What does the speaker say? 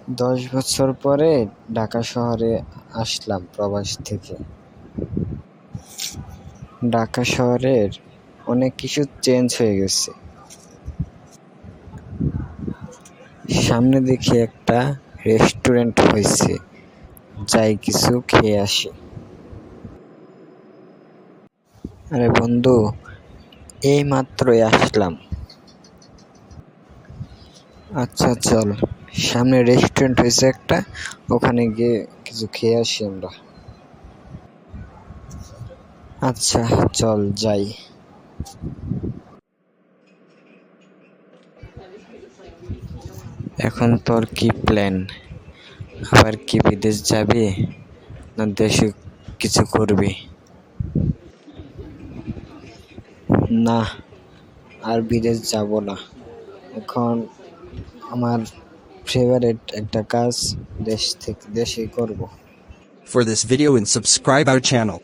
10 বছর পরে ঢাকা শহরে আসলাম প্রবাস থেকে। ঢাকা শহরের অনেক কিছু চেঞ্জ হয়ে গেছে। সামনে দেখি একটা রেস্টুরেন্ট হয়েছে, যাই কিছু খেয়ে আসি। আরে বন্ধু, এই মাত্রই আসলাম। আচ্ছা চল, সামনে রেস্টুরেন্ট হয়েছে একটা, ওখানে গিয়ে কিছু খেয়ে আসি আমরা। আচ্ছা চল যাই। এখন তোর কি প্ল্যান? আবার কি বিদেশ যাবি, না দেশে কিছু করবি? না, আর বিদেশ যাব না। এখন আমার ফেভারিট একটা কাজ দেশেই করব। For this video and subscribe our channel.